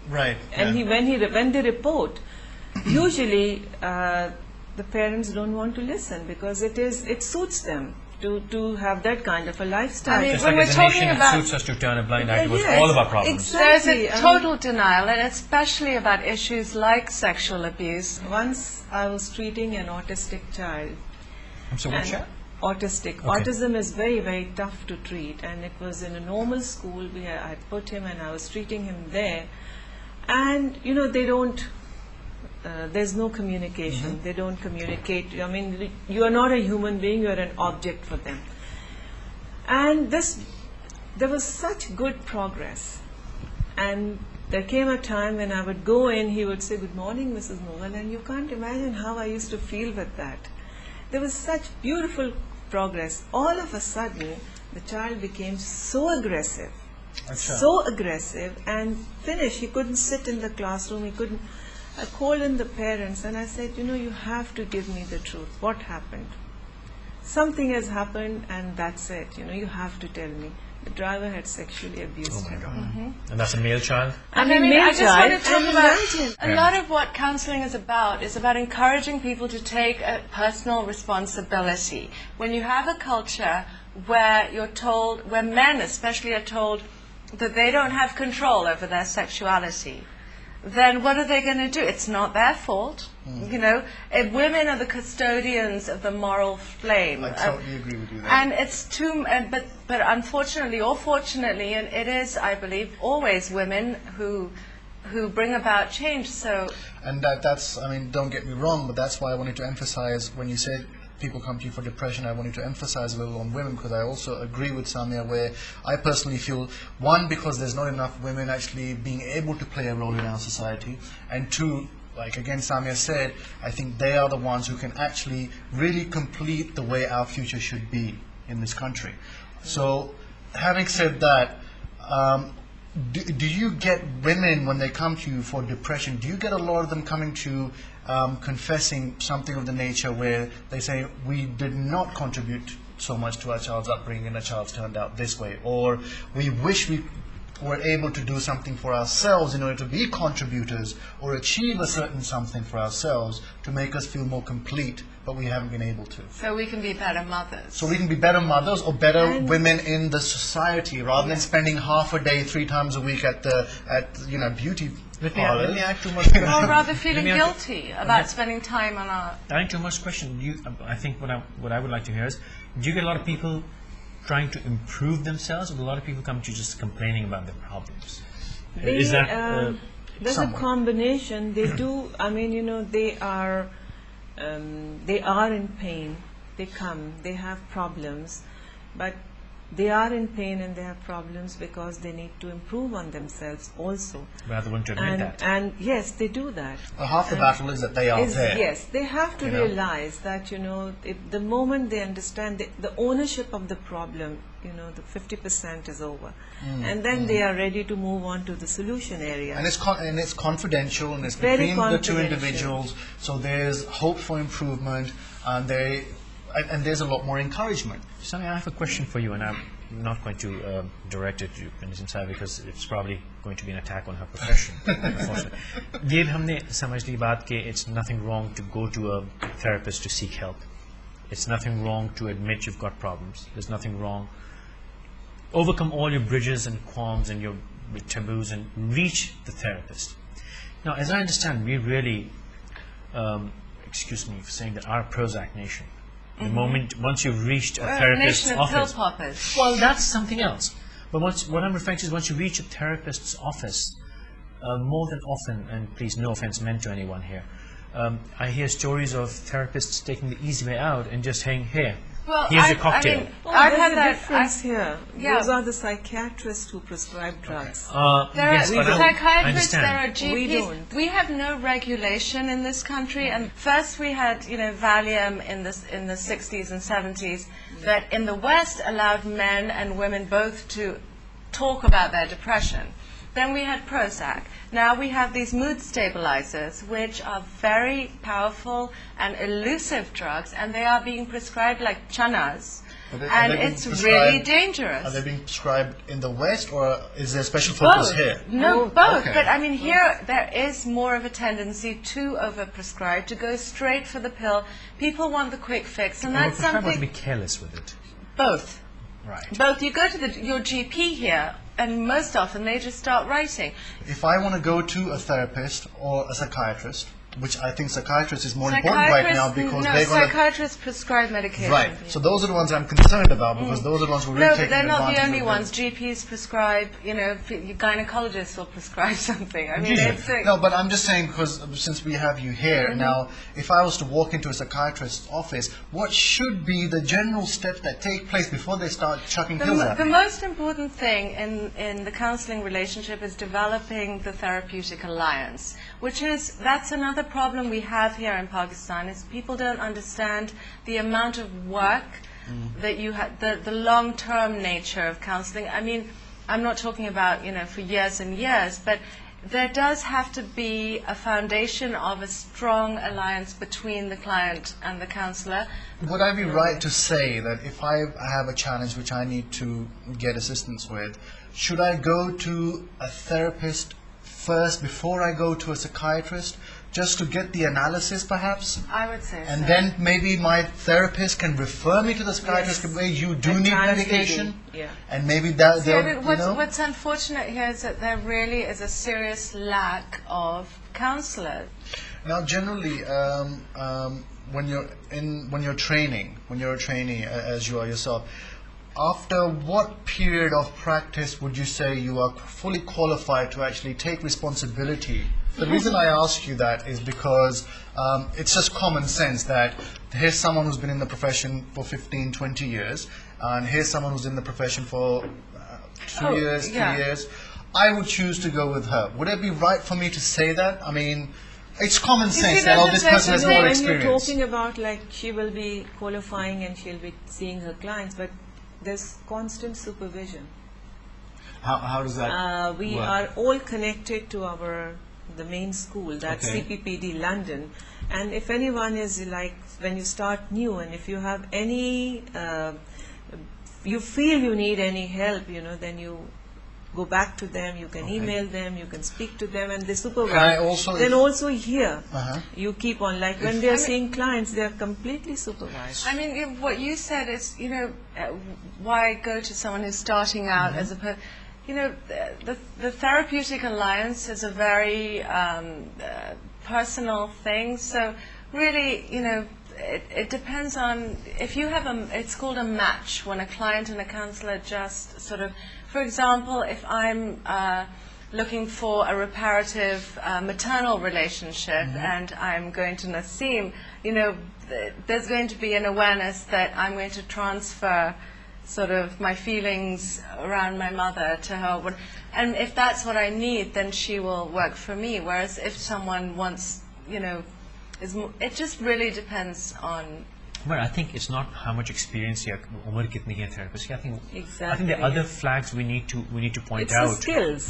Right. And Yeah. when they report, usually the parents don't want to listen because it suits them to have that kind of a lifestyle. I mean, Just when like we're as a nation, talking it about- suits us to turn a blind eye towards Yes, all of our problems. exactly. There's a total denial, and especially about issues like sexual abuse. Once I was treating an autistic child. I'm sorry, what and child? Autistic. Okay. Autism is very, very tough to treat, and it was in a normal school. I put him, and I was treating him there, and they don't. There's no communication. They don't communicate. I mean, you are not a human being. You are an object for them. And there was such good progress, and there came a time when I would go in. He would say, "Good morning, Mrs. Mughal," and you can't imagine how I used to feel with that. There was such beautiful progress. All of a sudden, the child became so aggressive, and finished. He couldn't sit in the classroom. He couldn't. I called in the parents and I said, you have to give me the truth. What happened? Something has happened, and that's it. You have to tell me. The driver had sexually abused Oh my him. God. And that's a male child? I mean, I male just want to child, talk and about imagine. a lot of what counseling is about encouraging people to take a personal responsibility. When you have a culture where where men especially are told that they don't have control over their sexuality, then what are they going to do? It's not their fault. If women are the custodians of the moral flame. I totally agree with you there. And it's but unfortunately or fortunately, and it is, I believe, always women who bring about change. So, And that's, I mean, don't get me wrong, but that's why I wanted to emphasize when you said people come to you for depression, I wanted to emphasize a little on women, because I also agree with Samia, where I personally feel, one, because there's not enough women actually being able to play a role in our society, and two, like again Samia said, I think they are the ones who can actually really complete the way our future should be in this country. So having said that, do you get women, when they come to you for depression, do you get a lot of them coming to confessing something of the nature where they say, we did not contribute so much to our child's upbringing and our child's turned out this way, or we wish we were able to do something for ourselves in order to be contributors or achieve a certain something for ourselves to make us feel more complete, but we haven't been able to. so we can be better mothers. So we can be better mothers or better women in the society, rather than spending half a day 3 times a week at beauty Let parlors. me add to Umar's Or rather feeling Let me add- guilty about spending time on our... Adding to Umar's question, I think what I would like to hear is, do you get a lot of people trying to improve themselves, or a lot of people come to you just complaining about their problems? Is that there's somewhat. a combination. They do. I mean, they are in pain. They come. They have problems, but they are in pain and they have problems because they need to improve on themselves also. rather than to admit that? And yes, they do that. Half the battle is that they are there. Yes, they have to You know? realize that, the moment they understand the ownership of the problem, the 50% is over. And then they are ready to move on to the solution area. And it's confidential, and it's Very between the two confidential. individuals. So there's hope for improvement, and there's a lot more encouragement. Sami, I have a question for you, and I'm not going to direct it to Nisam Saab because it's probably going to be an attack on her profession. Unfortunately, ये हमने समझ ली बात कि it's nothing wrong to go to a therapist to seek help. It's nothing wrong to admit you've got problems. There's nothing wrong. Overcome all your bridges and qualms and your taboos and reach the therapist. Now, as I understand, we really, excuse me for saying that, our Prozac nation. The moment, once you've reached a therapist's nation of pill office, poppers. well, that's something else. But what I'm referring to is once you reach a therapist's office, more than often, and please no offense meant to anyone here, I hear stories of therapists taking the easy way out and just saying, here, Well, here's a cocktail. I've there's had a that. difference here. Yeah. Those are the psychiatrists who prescribe drugs. There yes, are but I psychiatrists, there understand. are GPs. We don't. We have no regulation in this country. And first we had, Valium in the 60s and 70s that in the West allowed men and women both to talk about their depression. Then we had Prozac. Now we have these mood stabilizers, which are very powerful and elusive drugs, and they are being prescribed like chanas Are they and being it's really prescribed- dangerous. Are they being prescribed in the West, or is there special focus Both. here? No, both. okay. But I mean, here there is more of a tendency to overprescribe, to go straight for the pill. People want the quick fix, and that's Or to be something. careless with it. Both. Right. Both. You go to your GP here, and most often they just start writing. If I want to go to a therapist or a psychiatrist, which I think psychiatrist is more important right now because they're going to... Psychiatrists prescribe medication. Right. So those are the ones I'm concerned about because those are the ones who are really No, taking but they're not the advantage only of ones. GPs prescribe, your gynecologists will prescribe something. I mean, it's a, No, but I'm just saying because since we have you here now, if I was to walk into a psychiatrist's office, what should be the general steps that take place before they start chucking pills at the me? most important thing in the counseling relationship is developing the therapeutic alliance, that's another problem we have here in Pakistan, is people don't understand the amount of work that you have, the long-term nature of counseling. I mean, I'm not talking about, for years and years, but there does have to be a foundation of a strong alliance between the client and the counselor. Would I be right to say that if I have a challenge which I need to get assistance with, should I go to a therapist first before I go to a psychiatrist, just to get the analysis perhaps? I would say And so. then maybe my therapist can refer me to the psychiatrist, Yes. where you do At need times they medication, do, yeah. and maybe that Yeah, they'll, but what's unfortunate here is that there really is a serious lack of counselors. Now, generally, when you're training, when you're a trainee, as you are yourself, after what period of practice would you say you are fully qualified to actually take responsibility? The reason I ask you that is because it's just common sense that here's someone who's been in the profession for 15, 20 years, and here's someone who's in the profession for 2 years, 3 yeah. years. I would choose to go with her. Would it be right for me to say that? I mean, it's common sense that, that's oh, this the person has thing. more When experience. you're talking about like she will be qualifying and she'll be seeing her clients, but there's constant supervision. How does that We work? are all connected to the main school, that's Okay. CPPD London, and if anyone is like, when you start new and if you have any, you feel you need any help, then you go back to them, you can email them, you can speak to them, and they supervise. Can I also- then also here, Uh-huh. you keep on, like when they are seeing clients, they are completely supervised. I mean, what you said is, why go to someone who's starting out as a the therapeutic alliance is a very personal thing. So really, it depends on, if you have it's called a match, when a client and a counselor just sort of, for example, if I'm looking for a reparative maternal relationship and I'm going to Naseem, there's going to be an awareness that I'm going to transfer sort of my feelings around my mother to her. And if that's what I need, then she will work for me. Whereas if someone wants, it just really depends on. But I think it's not how much experience you have, umar kitni hai therapist. I think Exactly, the other yes. flags we need to point It's the out. skills.